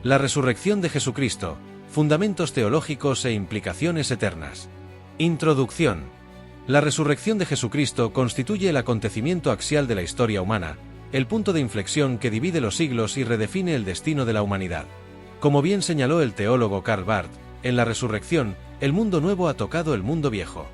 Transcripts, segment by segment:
La resurrección de Jesucristo, fundamentos teológicos e implicaciones eternas. Introducción. La resurrección de Jesucristo constituye el acontecimiento axial de la historia humana, el punto de inflexión que divide los siglos y redefine el destino de la humanidad. Como bien señaló el teólogo Karl Barth, en la resurrección, el mundo nuevo ha tocado el mundo viejo.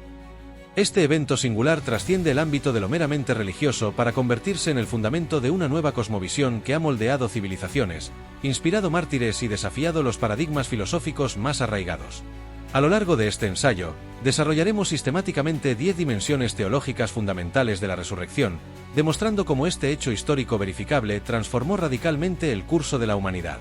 Este evento singular trasciende el ámbito de lo meramente religioso para convertirse en el fundamento de una nueva cosmovisión que ha moldeado civilizaciones, inspirado mártires y desafiado los paradigmas filosóficos más arraigados. A lo largo de este ensayo, desarrollaremos sistemáticamente 10 dimensiones teológicas fundamentales de la resurrección, demostrando cómo este hecho histórico verificable transformó radicalmente el curso de la humanidad.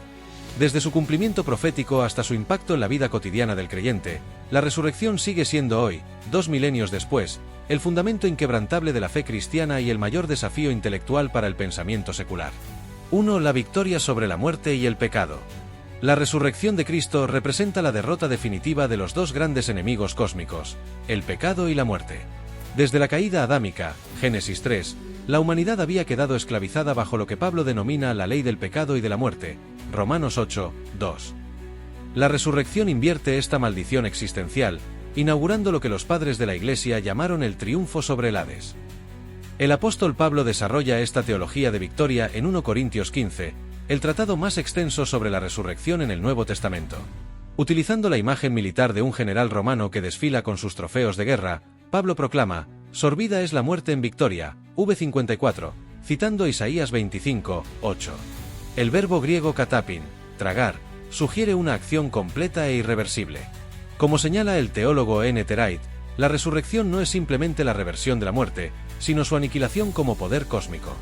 Desde su cumplimiento profético hasta su impacto en la vida cotidiana del creyente, la resurrección sigue siendo hoy, 2 milenios después, el fundamento inquebrantable de la fe cristiana y el mayor desafío intelectual para el pensamiento secular. 1. La victoria sobre la muerte y el pecado. La resurrección de Cristo representa la derrota definitiva de los dos grandes enemigos cósmicos, el pecado y la muerte. Desde la caída adámica, Génesis 3, la humanidad había quedado esclavizada bajo lo que Pablo denomina la ley del pecado y de la muerte, Romanos 8, 2. La resurrección invierte esta maldición existencial, inaugurando lo que los padres de la Iglesia llamaron el triunfo sobre el Hades. El apóstol Pablo desarrolla esta teología de victoria en 1 Corintios 15, el tratado más extenso sobre la resurrección en el Nuevo Testamento. Utilizando la imagen militar de un general romano que desfila con sus trofeos de guerra, Pablo proclama: «Sorbida es la muerte en victoria», v54, citando Isaías 25, 8. El verbo griego katapin, tragar, sugiere una acción completa e irreversible. Como señala el teólogo N. Tereit, la resurrección no es simplemente la reversión de la muerte, sino su aniquilación como poder cósmico.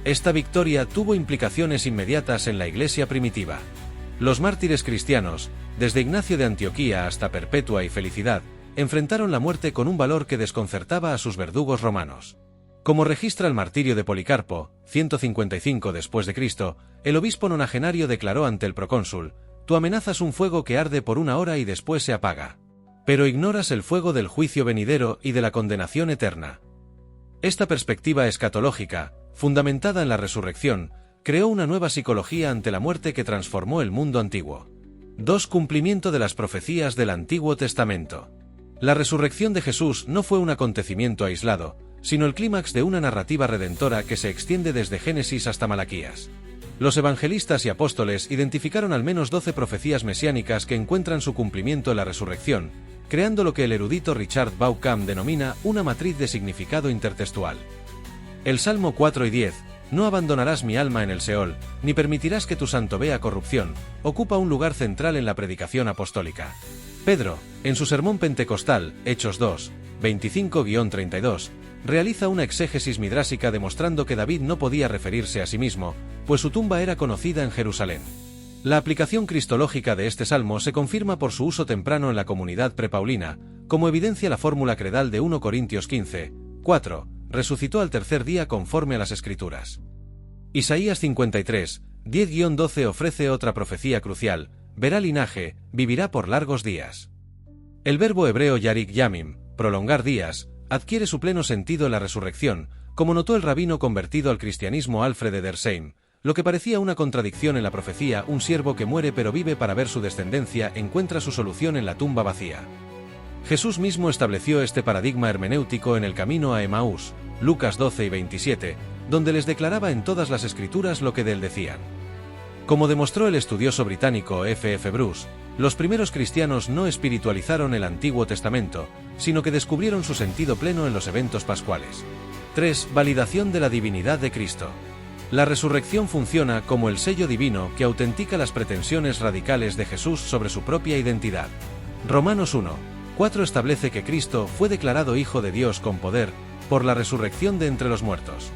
Esta victoria tuvo implicaciones inmediatas en la Iglesia primitiva. Los mártires cristianos, desde Ignacio de Antioquía hasta Perpetua y Felicidad, enfrentaron la muerte con un valor que desconcertaba a sus verdugos romanos. Como registra el martirio de Policarpo, 155 después de Cristo, el obispo nonagenario declaró ante el procónsul: «Tú amenazas un fuego que arde por 1 hora y después se apaga. Pero ignoras el fuego del juicio venidero y de la condenación eterna». Esta perspectiva escatológica, fundamentada en la resurrección, creó una nueva psicología ante la muerte que transformó el mundo antiguo. 2. Cumplimiento de las profecías del Antiguo Testamento. La resurrección de Jesús no fue un acontecimiento aislado, sino el clímax de una narrativa redentora que se extiende desde Génesis hasta Malaquías. Los evangelistas y apóstoles identificaron al menos 12 profecías mesiánicas que encuentran su cumplimiento en la resurrección, creando lo que el erudito Richard Bauckham denomina una matriz de significado intertextual. El Salmo 4 y 10, «No abandonarás mi alma en el Seol, ni permitirás que tu santo vea corrupción», ocupa un lugar central en la predicación apostólica. Pedro, en su sermón pentecostal, Hechos 2, 25-32, realiza una exégesis midrásica demostrando que David no podía referirse a sí mismo, pues su tumba era conocida en Jerusalén. La aplicación cristológica de este salmo se confirma por su uso temprano en la comunidad prepaulina, como evidencia la fórmula credal de 1 Corintios 15, 4, resucitó al tercer día conforme a las Escrituras. Isaías 53, 10-12 ofrece otra profecía crucial: verá linaje, vivirá por largos días. El verbo hebreo yarik yamim, prolongar días, adquiere su pleno sentido en la resurrección, como notó el rabino convertido al cristianismo Alfred Edersheim. Lo que parecía una contradicción en la profecía, un siervo que muere pero vive para ver su descendencia, encuentra su solución en la tumba vacía. Jesús mismo estableció este paradigma hermenéutico en el camino a Emaús, Lucas 12 y 27, donde les declaraba en todas las escrituras lo que de él decían. Como demostró el estudioso británico F. Bruce, los primeros cristianos no espiritualizaron el Antiguo Testamento, sino que descubrieron su sentido pleno en los eventos pascuales. 3. Validación de la divinidad de Cristo. La resurrección funciona como el sello divino que autentica las pretensiones radicales de Jesús sobre su propia identidad. Romanos 1, 4 establece que Cristo fue declarado Hijo de Dios con poder, por la resurrección de entre los muertos.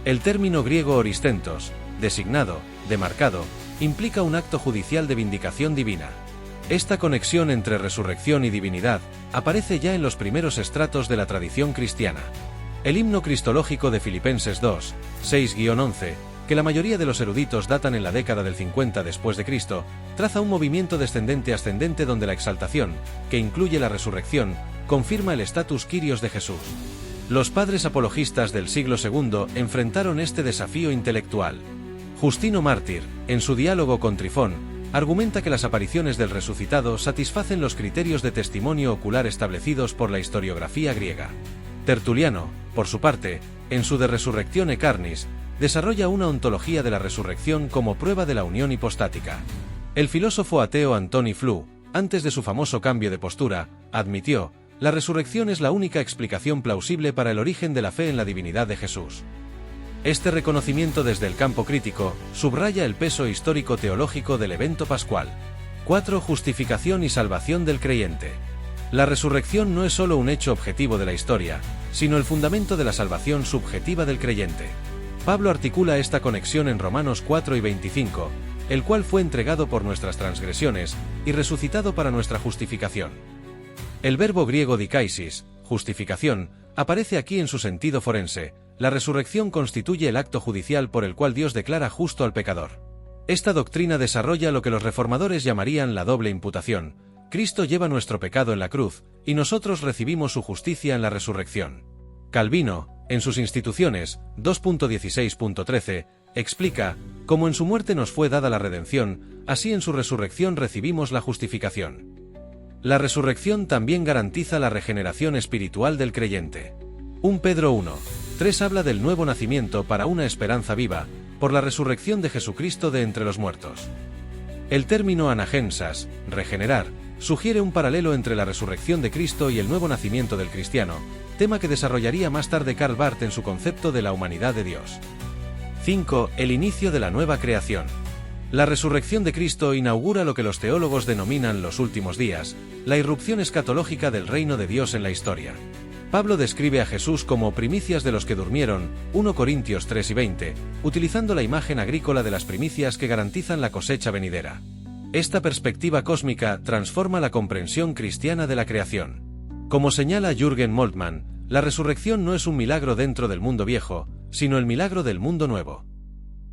El término griego oristentos, designado, demarcado, implica un acto judicial de vindicación divina. Esta conexión entre resurrección y divinidad aparece ya en los primeros estratos de la tradición cristiana. El himno cristológico de Filipenses 2, 6-11, que la mayoría de los eruditos datan en la década del 50 después de Cristo, traza un movimiento descendente-ascendente donde la exaltación, que incluye la resurrección, confirma el status kyrios de Jesús. Los padres apologistas del siglo II enfrentaron este desafío intelectual. Justino Mártir, en su diálogo con Trifón, argumenta que las apariciones del resucitado satisfacen los criterios de testimonio ocular establecidos por la historiografía griega. Tertuliano, por su parte, en su De Resurrectione Carnis, desarrolla una ontología de la resurrección como prueba de la unión hipostática. El filósofo ateo Antoni Flew, antes de su famoso cambio de postura, admitió: la resurrección es la única explicación plausible para el origen de la fe en la divinidad de Jesús. Este reconocimiento desde el campo crítico subraya el peso histórico-teológico del evento pascual. 4. Justificación y salvación del creyente. La resurrección no es solo un hecho objetivo de la historia, sino el fundamento de la salvación subjetiva del creyente. Pablo articula esta conexión en Romanos 4 y 25, el cual fue entregado por nuestras transgresiones y resucitado para nuestra justificación. El verbo griego dikaisis, justificación, aparece aquí en su sentido forense. La resurrección constituye el acto judicial por el cual Dios declara justo al pecador. Esta doctrina desarrolla lo que los reformadores llamarían la doble imputación. Cristo lleva nuestro pecado en la cruz, y nosotros recibimos su justicia en la resurrección. Calvino, en sus Instituciones, 2.16.13, explica: como en su muerte nos fue dada la redención, así en su resurrección recibimos la justificación. La resurrección también garantiza la regeneración espiritual del creyente. 1 Pedro 1:3 habla del nuevo nacimiento para una esperanza viva, por la resurrección de Jesucristo de entre los muertos. El término anagensas, regenerar, sugiere un paralelo entre la resurrección de Cristo y el nuevo nacimiento del cristiano, tema que desarrollaría más tarde Karl Barth en su concepto de la humanidad de Dios. 5. El inicio de la nueva creación. La resurrección de Cristo inaugura lo que los teólogos denominan los últimos días, la irrupción escatológica del reino de Dios en la historia. Pablo describe a Jesús como primicias de los que durmieron, 1 Corintios 3 y 20, utilizando la imagen agrícola de las primicias que garantizan la cosecha venidera. Esta perspectiva cósmica transforma la comprensión cristiana de la creación. Como señala Jürgen Moltmann, la resurrección no es un milagro dentro del mundo viejo, sino el milagro del mundo nuevo.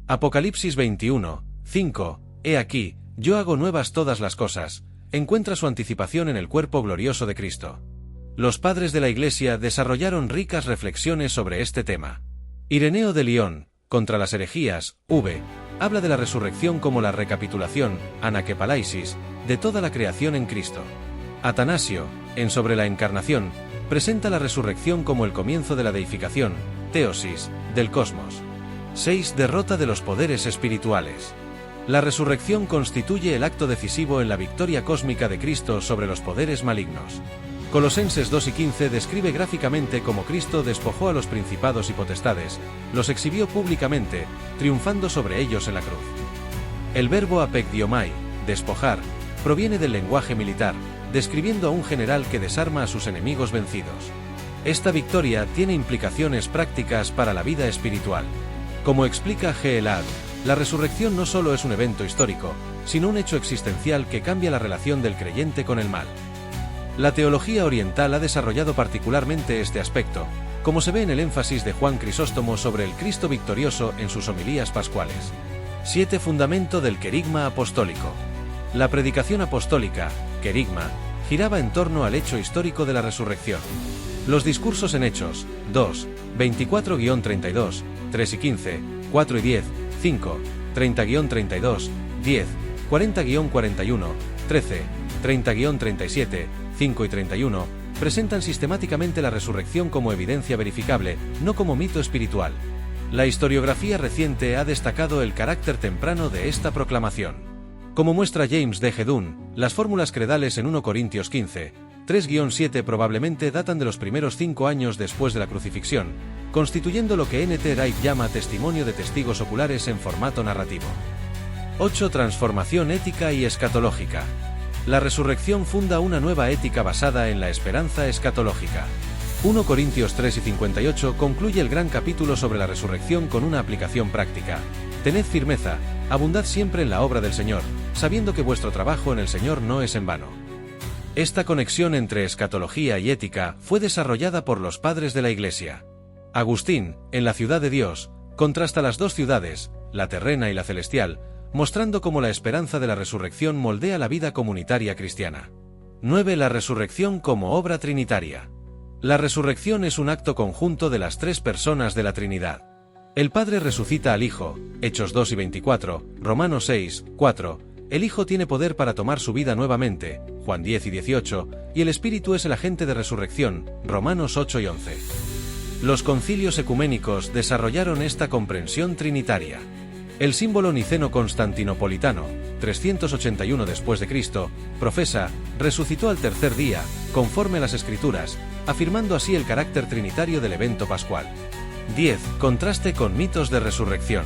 Apocalipsis 21:5, he aquí, yo hago nuevas todas las cosas, encuentra su anticipación en el cuerpo glorioso de Cristo. Los padres de la Iglesia desarrollaron ricas reflexiones sobre este tema. Ireneo de Lyon, contra las herejías, habla de la resurrección como la recapitulación, anakepalaisis, de toda la creación en Cristo. Atanasio, en Sobre la Encarnación, presenta la resurrección como el comienzo de la deificación, teosis, del cosmos. 6. Derrota de los poderes espirituales. La resurrección constituye el acto decisivo en la victoria cósmica de Cristo sobre los poderes malignos. Colosenses 2 y 15 describe gráficamente cómo Cristo despojó a los principados y potestades, los exhibió públicamente, triunfando sobre ellos en la cruz. El verbo apekdiomai, despojar, proviene del lenguaje militar, describiendo a un general que desarma a sus enemigos vencidos. Esta victoria tiene implicaciones prácticas para la vida espiritual. Como explica G. Elad, la resurrección no solo es un evento histórico, sino un hecho existencial que cambia la relación del creyente con el mal. La teología oriental ha desarrollado particularmente este aspecto, como se ve en el énfasis de Juan Crisóstomo sobre el Cristo victorioso en sus homilías pascuales. 7. Fundamento del querigma apostólico. La predicación apostólica, querigma, giraba en torno al hecho histórico de la resurrección. Los discursos en Hechos, 2, 24-32, 3 y 15, 4 y 10, 5, 30-32, 10, 40-41, 13, 30-37, 5 y 31, presentan sistemáticamente la resurrección como evidencia verificable, no como mito espiritual. La historiografía reciente ha destacado el carácter temprano de esta proclamación. Como muestra James D. Gedun, las fórmulas credales en 1 Corintios 15, 3-7 probablemente datan de los primeros 5 años después de la crucifixión, constituyendo lo que N.T. Wright llama testimonio de testigos oculares en formato narrativo. 8. Transformación ética y escatológica. La resurrección funda una nueva ética basada en la esperanza escatológica. 1 Corintios 3 y 58 concluye el gran capítulo sobre la resurrección con una aplicación práctica. Tened firmeza, abundad siempre en la obra del Señor, sabiendo que vuestro trabajo en el Señor no es en vano. Esta conexión entre escatología y ética fue desarrollada por los padres de la Iglesia. Agustín, en La ciudad de Dios, contrasta las dos ciudades, la terrena y la celestial, mostrando cómo la esperanza de la resurrección moldea la vida comunitaria cristiana. 9. La resurrección como obra trinitaria. La resurrección es un acto conjunto de las tres personas de la Trinidad. El Padre resucita al Hijo, Hechos 2 y 24, Romanos 6, 4, el Hijo tiene poder para tomar su vida nuevamente, Juan 10 y 18, y el Espíritu es el agente de resurrección, Romanos 8 y 11. Los concilios ecuménicos desarrollaron esta comprensión trinitaria. El símbolo niceno-constantinopolitano, 381 después de Cristo, profesa, resucitó al tercer día, conforme a las Escrituras, afirmando así el carácter trinitario del evento pascual. 10. Contraste con mitos de resurrección.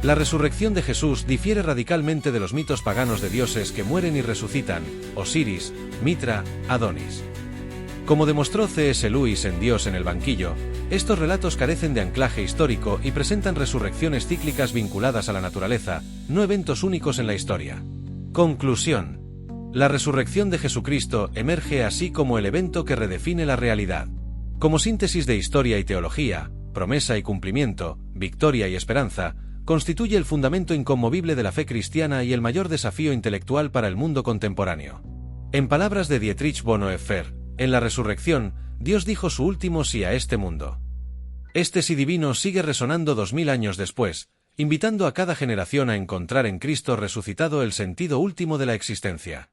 La resurrección de Jesús difiere radicalmente de los mitos paganos de dioses que mueren y resucitan, Osiris, Mitra, Adonis. Como demostró C.S. Lewis en Dios en el banquillo, estos relatos carecen de anclaje histórico y presentan resurrecciones cíclicas vinculadas a la naturaleza, no eventos únicos en la historia. Conclusión. La resurrección de Jesucristo emerge así como el evento que redefine la realidad. Como síntesis de historia y teología, promesa y cumplimiento, victoria y esperanza, constituye el fundamento inconmovible de la fe cristiana y el mayor desafío intelectual para el mundo contemporáneo. En palabras de Dietrich Bonhoeffer, en la resurrección, Dios dijo su último sí a este mundo. Este sí divino sigue resonando 2000 años después, invitando a cada generación a encontrar en Cristo resucitado el sentido último de la existencia.